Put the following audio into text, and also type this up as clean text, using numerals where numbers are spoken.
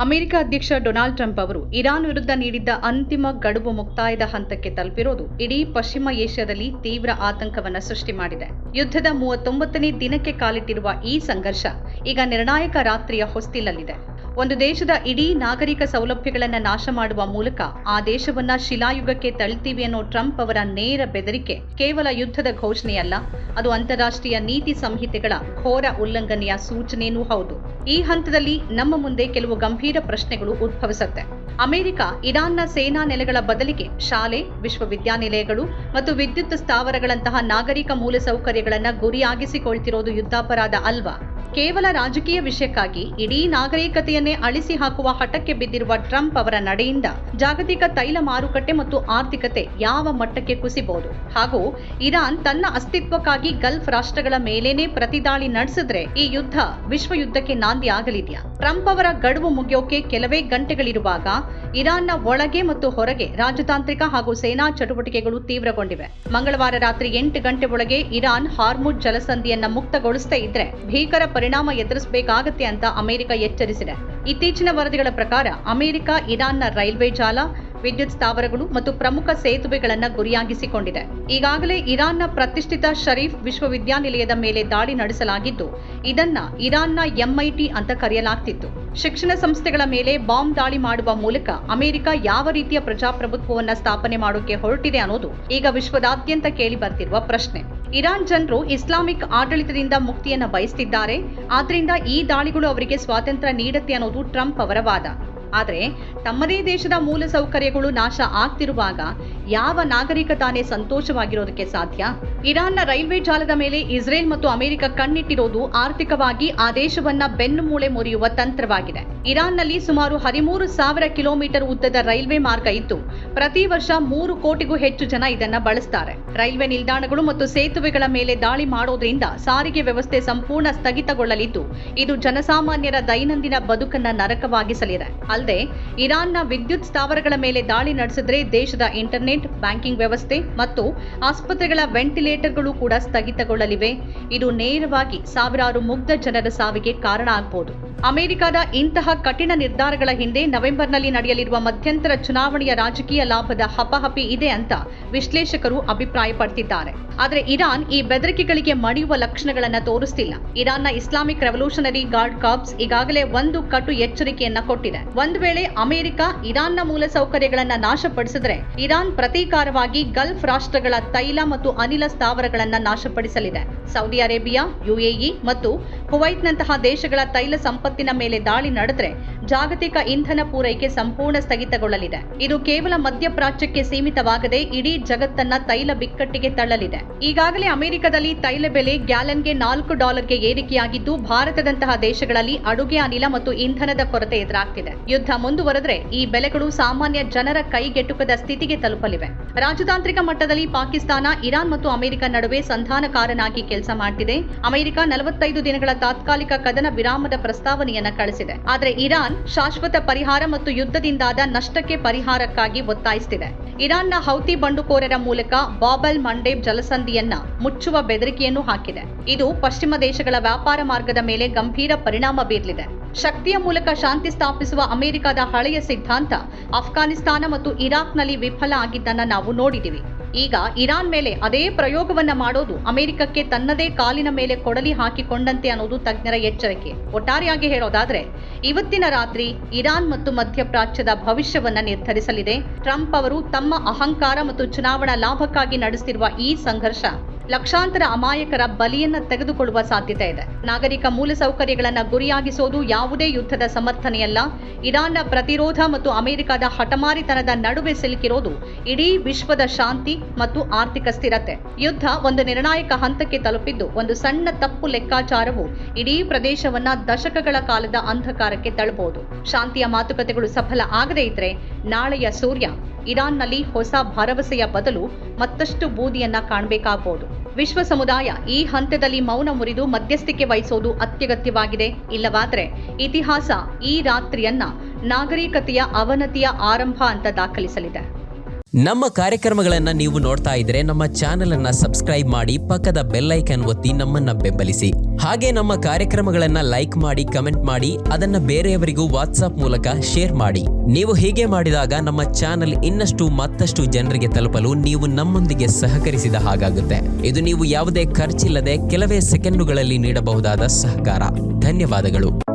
America ಅಧ್ಯಕ್ಷ Donald Trump ಅವರು Iran ವಿರುದ್ಧ ನೀಡಿದ್ದ ಅಂತಿಮ ಗಡುವು ಮುಕ್ತಾಯದ ಹಂತಕ್ಕೆ ತಲುಪಿರೋದು ಇಡೀ ಪಶ್ಚಿಮ ಏಷ್ಯಾದಲ್ಲಿ ತೀವ್ರ ಆತಂಕವನ್ನು ಸೃಷ್ಟಿ ಮಾಡಿದೆ. ಯುದ್ಧದ 39ನೇ ದಿನಕ್ಕೆ ಕಾಲಿಟ್ಟಿರುವ ಈ ಸಂಘರ್ಷ ಈಗ ನಿರ್ಣಾಯಕ ರಾತ್ರಿಯ ಹೊಸ್ತಿಲಲ್ಲಿದೆ. ಒಂದು ದೇಶದ ಇಡೀ ನಾಗರಿಕ ಸೌಲಭ್ಯಗಳನ್ನು ನಾಶ ಮಾಡುವ ಮೂಲಕ ಆ ದೇಶವನ್ನ ಶಿಲಾಯುಗಕ್ಕೆ ತಳ್ತೀವಿ ಅನ್ನೋ ಟ್ರಂಪ್ ಅವರ ನೇರ ಬೆದರಿಕೆ ಕೇವಲ ಯುದ್ಧದ ಘೋಷಣೆಯಲ್ಲ, ಅದು ಅಂತಾರಾಷ್ಟ್ರೀಯ ನೀತಿ ಸಂಹಿತೆಗಳ ಘೋರ ಉಲ್ಲಂಘನೆಯ ಸೂಚನೆಯೂ ಹೌದು. ಈ ಹಂತದಲ್ಲಿ ನಮ್ಮ ಮುಂದೆ ಕೆಲವು ಗಂಭೀರ ಪ್ರಶ್ನೆಗಳು ಉದ್ಭವಿಸುತ್ತೆ. ಅಮೆರಿಕ ಇರಾನ್ನ ಸೇನಾ ನೆಲೆಗಳ ಬದಲಿಗೆ ಶಾಲೆ, ವಿಶ್ವವಿದ್ಯಾನಿಲಯಗಳು ಮತ್ತು ವಿದ್ಯುತ್ ಸ್ಥಾವರಗಳಂತಹ ನಾಗರಿಕ ಮೂಲಸೌಕರ್ಯಗಳನ್ನು ಗುರಿಯಾಗಿಸಿಕೊಳ್ತಿರೋದು ಯುದ್ಧಾಪರಾಧ ಅಲ್ವಾ? ಕೇವಲ ರಾಜಕೀಯ ವಿಷಯಕ್ಕಾಗಿ ಇಡೀ ನಾಗರಿಕತೆಯನ್ನೇ ಅಳಿಸಿ ಹಾಕುವ ಹಠಕ್ಕೆ ಬಿದ್ದಿರುವ ಟ್ರಂಪ್ ಅವರ ನಡೆಯಿಂದ ಜಾಗತಿಕ ತೈಲ ಮಾರುಕಟ್ಟೆ ಮತ್ತು ಆರ್ಥಿಕತೆ ಯಾವ ಮಟ್ಟಕ್ಕೆ ಕುಸಿಬಹುದು? ಹಾಗೂ ಇರಾನ್ ತನ್ನ ಅಸ್ತಿತ್ವಕ್ಕಾಗಿ ಗಲ್ಫ್ ರಾಷ್ಟ್ರಗಳ ಮೇಲೇನೆ ಪ್ರತಿದಾಳಿ ನಡೆಸಿದ್ರೆ ಈ ಯುದ್ಧ ವಿಶ್ವ ಯುದ್ಧಕ್ಕೆ ನಾಂದಿ ಆಗಲಿದೆಯಾ? ಟ್ರಂಪ್ ಅವರ ಗಡುವು ಮುಗಿಯೋಕೆ ಕೆಲವೇ ಗಂಟೆಗಳಿರುವಾಗ ಇರಾನ್ನ ಒಳಗೆ ಮತ್ತು ಹೊರಗೆ ರಾಜತಾಂತ್ರಿಕ ಹಾಗೂ ಸೇನಾ ಚಟುವಟಿಕೆಗಳು ತೀವ್ರಗೊಂಡಿವೆ. ಮಂಗಳವಾರ ರಾತ್ರಿ 8 ಗಂಟೆ ಒಳಗೆ ಇರಾನ್ ಹಾರ್ಮುಜ್ ಜಲಸಂಧಿಯನ್ನ ಮುಕ್ತಗೊಳಿಸದೇ ಇದ್ರೆ ಭೀಕರ ಪರಿಣಾಮ ಎದುರಿಸಬೇಕಾಗತ್ತೆ ಅಂತ ಅಮೆರಿಕ ಎಚ್ಚರಿಸಿದೆ. ಇತ್ತೀಚಿನ ವರದಿಗಳ ಪ್ರಕಾರ ಅಮೆರಿಕ ಇರಾನ್ನ ರೈಲ್ವೆ ಜಾಲ, ವಿದ್ಯುತ್ ಸ್ಥಾವರಗಳು ಮತ್ತು ಪ್ರಮುಖ ಸೇತುವೆಗಳನ್ನು ಗುರಿಯಾಗಿಸಿಕೊಂಡಿದೆ. ಈಗಾಗಲೇ ಇರಾನ್ನ ಪ್ರತಿಷ್ಠಿತ ಶರೀಫ್ ವಿಶ್ವವಿದ್ಯಾನಿಲಯದ ಮೇಲೆ ದಾಳಿ ನಡೆಸಲಾಗಿದ್ದು, ಇದನ್ನ ಇರಾನ್ನ MIT ಅಂತ ಕರೆಯಲಾಗ್ತಿತ್ತು. ಶಿಕ್ಷಣ ಸಂಸ್ಥೆಗಳ ಮೇಲೆ ಬಾಂಬ್ ದಾಳಿ ಮಾಡುವ ಮೂಲಕ ಅಮೆರಿಕ ಯಾವ ರೀತಿಯ ಪ್ರಜಾಪ್ರಭುತ್ವವನ್ನ ಸ್ಥಾಪನೆ ಮಾಡೋಕೆ ಹೊರಟಿದೆ ಅನ್ನೋದು ಈಗ ವಿಶ್ವದಾದ್ಯಂತ ಕೇಳಿ ಬರ್ತಿರುವ ಪ್ರಶ್ನೆ. ಇರಾನ್ ಜನರು ಇಸ್ಲಾಮಿಕ್ ಆಡಳಿತದಿಂದ ಮುಕ್ತಿಯನ್ನ ಬಯಸುತ್ತಿದ್ದಾರೆ, ಆದ್ರಿಂದ ಈ ದಾಳಿಗಳು ಅವರಿಗೆ ಸ್ವಾತಂತ್ರ್ಯ ನೀಡುತ್ತೆ ಅನ್ನೋದು ಟ್ರಂಪ್ ಅವರ ವಾದ. ಆದರೆ ತಮ್ಮದೇ ದೇಶದ ಮೂಲ ಸೌಕರ್ಯಗಳು ನಾಶ ಆಗ್ತಿರುವಾಗ ಯಾವ ನಾಗರಿಕ ತಾನೇ ಸಂತೋಷವಾಗಿರೋದಕ್ಕೆ ಸಾಧ್ಯ? ಇರಾನ್ನ ರೈಲ್ವೆ ಜಾಲದ ಮೇಲೆ ಇಸ್ರೇಲ್ ಮತ್ತು ಅಮೆರಿಕ ಕಣ್ಣಿಟ್ಟಿರೋದು ಆರ್ಥಿಕವಾಗಿ ಆ ದೇಶವನ್ನ ಬೆನ್ನು ಮೂಳೆ ಮುರಿಯುವ ತಂತ್ರವಾಗಿದೆ. ಇರಾನ್ನಲ್ಲಿ ಸುಮಾರು 13,000 ಕಿಲೋಮೀಟರ್ ಉದ್ದದ ರೈಲ್ವೆ ಮಾರ್ಗ ಇದ್ದು, ಪ್ರತಿ ವರ್ಷ 3 ಕೋಟಿಗೂ ಹೆಚ್ಚು ಜನ ಇದನ್ನ ಬಳಸ್ತಾರೆ. ರೈಲ್ವೆ ನಿಲ್ದಾಣಗಳು ಮತ್ತು ಸೇತುವೆಗಳ ಮೇಲೆ ದಾಳಿ ಮಾಡೋದ್ರಿಂದ ಸಾರಿಗೆ ವ್ಯವಸ್ಥೆ ಸಂಪೂರ್ಣ ಸ್ಥಗಿತಗೊಳ್ಳಲಿದ್ದು, ಇದು ಜನಸಾಮಾನ್ಯರ ದೈನಂದಿನ ಬದುಕನ್ನ ನರಕವಾಗಿಸಲಿದೆ. ಅಲ್ಲದೆ ಇರಾನ್ನ ವಿದ್ಯುತ್ ಸ್ಥಾವರಗಳ ಮೇಲೆ ದಾಳಿ ನಡೆಸಿದ್ರೆ ದೇಶದ ಇಂಟರ್ನೆಟ್, ಬ್ಯಾಂಕಿಂಗ್ ವ್ಯವಸ್ಥೆ ಮತ್ತು ಆಸ್ಪತ್ರೆಗಳ ವೆಂಟಿಲೇಟರ್ಗಳು ಕೂಡ ಸ್ಥಗಿತಗೊಳ್ಳಲಿವೆ. ಇದು ನೇರವಾಗಿ ಸಾವಿರಾರು ಮುಗ್ಧ ಜನರ ಸಾವಿಗೆ ಕಾರಣ ಆಗಬಹುದು. ಅಮೆರಿಕದ ಇಂತಹ ಕಠಿಣ ನಿರ್ಧಾರಗಳ ಹಿಂದೆ ನವೆಂಬರ್ನಲ್ಲಿ ನಡೆಯಲಿರುವ ಮಧ್ಯಂತರ ಚುನಾವಣೆಯ ರಾಜಕೀಯ ಲಾಭದ ಹಪಹಪಿ ಇದೆ ಅಂತ ವಿಶ್ಲೇಷಕರು ಅಭಿಪ್ರಾಯಪಡ್ತಿದ್ದಾರೆ. ಆದರೆ ಇರಾನ್ ಈ ಬೆದರಿಕೆಗಳಿಗೆ ಮಣಿಯುವ ಲಕ್ಷಣಗಳನ್ನು ತೋರಿಸ್ತಿಲ್ಲ. ಇರಾನ್ನ ಇಸ್ಲಾಮಿಕ್ ರೆವಲ್ಯೂಷನರಿ ಗಾರ್ಡ್ ಕಾರ್ಪ್ಸ್ ಈಗಾಗಲೇ ಒಂದು ಕಟು ಎಚ್ಚರಿಕೆಯನ್ನ ಕೊಟ್ಟಿದೆ. ಒಂದು ವೇಳೆ ಅಮೆರಿಕ ಇರಾನ್ನ ಮೂಲ ಸೌಕರ್ಯಗಳನ್ನ ನಾಶಪಡಿಸಿದ್ರೆ ಇರಾನ್ ಪ್ರತೀಕಾರವಾಗಿ ಗಲ್ಫ್ ರಾಷ್ಟ್ರಗಳ ತೈಲ ಮತ್ತು ಅನಿಲ ಸ್ಥಾವರಗಳನ್ನ ನಾಶಪಡಿಸಲಿದೆ. ಸೌದಿ ಅರೇಬಿಯಾ, UAE ಮತ್ತು ಕುವೈಟ್ನಂತಹ ದೇಶಗಳ ತೈಲ ಸಂಪತ್ತಿನ ಮೇಲೆ ದಾಳಿ ನಡೆದ್ರೆ ಜಾಗತಿಕ ಇಂಧನ ಪೂರೈಕೆ ಸಂಪೂರ್ಣ ಸ್ಥಗಿತಗೊಳ್ಳಲಿದೆ. ಇದು ಕೇವಲ ಮಧ್ಯಪ್ರಾಚ್ಯಕ್ಕೆ ಸೀಮಿತವಾಗದೆ ಇಡೀ ಜಗತ್ತನ್ನ ತೈಲ ಬಿಕ್ಕಟ್ಟಿಗೆ ತಳ್ಳಲಿದೆ. ಈಗಾಗಲೇ ಅಮೆರಿಕದಲ್ಲಿ ತೈಲ ಬೆಲೆ ಗ್ಯಾಲನ್ಗೆ $4 ಏರಿಕೆಯಾಗಿದ್ದು, ಭಾರತದಂತಹ ದೇಶಗಳಲ್ಲಿ ಅಡುಗೆ ಅನಿಲ ಮತ್ತು ಇಂಧನದ ಕೊರತೆ ಎದುರಾಗ್ತಿದೆ. ಯುದ್ಧ ಮುಂದುವರೆದ್ರೆ ಈ ಬೆಲೆಗಳು ಸಾಮಾನ್ಯ ಜನರ ಕೈಗೆಟುಕದ ಸ್ಥಿತಿಗೆ ತಲುಪಲಿವೆ. ರಾಜತಾಂತ್ರಿಕ ಮಟ್ಟದಲ್ಲಿ ಪಾಕಿಸ್ತಾನ ಇರಾನ್ ಮತ್ತು ಅಮೆರಿಕ ನಡುವೆ ಸಂಧಾನಕಾರನಾಗಿ ಕೆಲಸ ಮಾಡ್ತಿದೆ. ಅಮೆರಿಕ 45 ದಿನಗಳ ತಾತ್ಕಾಲಿಕ ಕದನ ವಿರಾಮದ ಪ್ರಸ್ತಾವನೆಯನ್ನ ಕಳಿಸಿದೆ. ಆದರೆ ಇರಾನ್ ಶಾಶ್ವತ ಪರಿಹಾರ ಮತ್ತು ಯುದ್ಧದಿಂದಾದ ನಷ್ಟಕ್ಕೆ ಪರಿಹಾರಕ್ಕಾಗಿ ಒತ್ತಾಯಿಸುತ್ತಿದೆ. ಇರಾನ್ನ ಹೌತಿ ಬಂಡುಕೋರರ ಮೂಲಕ ಬಾಬ್ ಅಲ್ ಮಂಡೇಬ್ ಜಲಸಂಧಿಯನ್ನ ಮುಚ್ಚುವ ಬೆದರಿಕೆಯನ್ನು ಹಾಕಿದೆ. ಇದು ಪಶ್ಚಿಮ ದೇಶಗಳ ವ್ಯಾಪಾರ ಮಾರ್ಗದ ಮೇಲೆ ಗಂಭೀರ ಪರಿಣಾಮ ಬೀರಲಿದೆ. ಶಕ್ತಿಯ ಮೂಲಕ ಶಾಂತಿ ಸ್ಥಾಪಿಸುವ ಅಮೆರಿಕದ ಹಳೆಯ ಸಿದ್ಧಾಂತ ಅಫ್ಘಾನಿಸ್ತಾನ ಮತ್ತು ಇರಾಕ್ನಲ್ಲಿ ವಿಫಲ ಆಗಿದ್ದನ್ನ ನಾವು ನೋಡಿದ್ದೀವಿ. ಈಗ ಇರಾನ್ ಮೇಲೆ ಅದೇ ಪ್ರಯೋಗವನ್ನ ಮಾಡೋದು ಅಮೆರಿಕಕ್ಕೆ ತನ್ನದೇ ಕಾಲಿನ ಮೇಲೆ ಕೊಡಲಿ ಹಾಕಿಕೊಂಡಂತೆ ಅನ್ನೋದು ತಜ್ಞರ ಎಚ್ಚರಿಕೆ. ಒಟ್ಟಾರೆಯಾಗಿ ಹೇಳೋದಾದ್ರೆ ಇವತ್ತಿನ ರಾತ್ರಿ ಇರಾನ್ ಮತ್ತು ಮಧ್ಯಪ್ರಾಚ್ಯದ ಭವಿಷ್ಯವನ್ನ ನಿರ್ಧರಿಸಲಿದೆ. ಟ್ರಂಪ್ ಅವರು ತಮ್ಮ ಅಹಂಕಾರ ಮತ್ತು ಚುನಾವಣಾ ಲಾಭಕ್ಕಾಗಿ ನಡೆಸುತ್ತಿರುವ ಈ ಸಂಘರ್ಷ ಲಕ್ಷಾಂತರ ಅಮಾಯಕರ ಬಲಿಯನ್ನ ತೆಗೆದುಕೊಳ್ಳುವ ಸಾಧ್ಯತೆ ಇದೆ. ನಾಗರಿಕ ಮೂಲಸೌಕರ್ಯಗಳನ್ನು ಗುರಿಯಾಗಿಸೋದು ಯಾವುದೇ ಯುದ್ಧದ ಸಮರ್ಥನೆಯಲ್ಲ. ಇರಾನ್ನ ಪ್ರತಿರೋಧ ಮತ್ತು ಅಮೆರಿಕದ ಹಠಮಾರಿತನದ ನಡುವೆ ಸಿಲುಕಿರೋದು ಇಡೀ ವಿಶ್ವದ ಶಾಂತಿ ಮತ್ತು ಆರ್ಥಿಕ ಸ್ಥಿರತೆ. ಯುದ್ಧ ಒಂದು ನಿರ್ಣಾಯಕ ಹಂತಕ್ಕೆ ತಲುಪಿದ್ದು, ಒಂದು ಸಣ್ಣ ತಪ್ಪು ಲೆಕ್ಕಾಚಾರವು ಇಡೀ ಪ್ರದೇಶವನ್ನ ದಶಕಗಳ ಕಾಲದ ಅಂಧಕಾರಕ್ಕೆ ತಳ್ಳಬಹುದು. ಶಾಂತಿಯ ಮಾತುಕತೆಗಳು ಸಫಲ ಆಗದೇ ಇದ್ರೆ ನಾಳೆಯ ಸೂರ್ಯ ಇರಾನ್ನಲ್ಲಿ ಹೊಸ ಭರವಸೆಯ ಬದಲು ಮತ್ತಷ್ಟು ಬೂದಿಯನ್ನ ಕಾಣಬೇಕಾಗಬಹುದು. ವಿಶ್ವ ಸಮುದಾಯ ಈ ಹಂತದಲ್ಲಿ ಮೌನ ಮುರಿದು ಮಧ್ಯಸ್ಥಿಕೆ ವಹಿಸೋದು ಅತ್ಯಗತ್ಯವಾಗಿದೆ. ಇಲ್ಲವಾದರೆ ಇತಿಹಾಸ ಈ ರಾತ್ರಿಯನ್ನ ನಾಗರಿಕತೆಯ ಅವನತಿಯ ಆರಂಭ ಅಂತ ದಾಖಲಿಸಲಿದೆ. ನಮ್ಮ ಕಾರ್ಯಕ್ರಮಗಳನ್ನು ನೀವು ನೋಡ್ತಾ ಇದ್ರೆ ನಮ್ಮ ಚಾನೆಲ್ ಅನ್ನ ಸಬ್ಸ್ಕ್ರೈಬ್ ಮಾಡಿ, ಪಕ್ಕದ ಬೆಲ್ ಐಕಾನ್ ಒತ್ತಿ ನಮ್ಮನ್ನ ಬೆಂಬಲಿಸಿ. ಹಾಗೆ ನಮ್ಮ ಕಾರ್ಯಕ್ರಮಗಳನ್ನ ಲೈಕ್ ಮಾಡಿ, ಕಮೆಂಟ್ ಮಾಡಿ, ಅದನ್ನ ಬೇರೆಯವರಿಗೂ ವಾಟ್ಸ್ಆಪ್ ಮೂಲಕ ಶೇರ್ ಮಾಡಿ. ನೀವು ಹೀಗೆ ಮಾಡಿದಾಗ ನಮ್ಮ ಚಾನೆಲ್ ಮತ್ತಷ್ಟು ಜನರಿಗೆ ತಲುಪಲು ನೀವು ನಮ್ಮೊಂದಿಗೆ ಸಹಕರಿಸಿದ ಹಾಗಾಗುತ್ತೆ. ಇದು ನೀವು ಯಾವುದೇ ಖರ್ಚಿಲ್ಲದೆ ಕೆಲವೇ ಸೆಕೆಂಡುಗಳಲ್ಲಿ ನೀಡಬಹುದಾದ ಸಹಕಾರ. ಧನ್ಯವಾದಗಳು.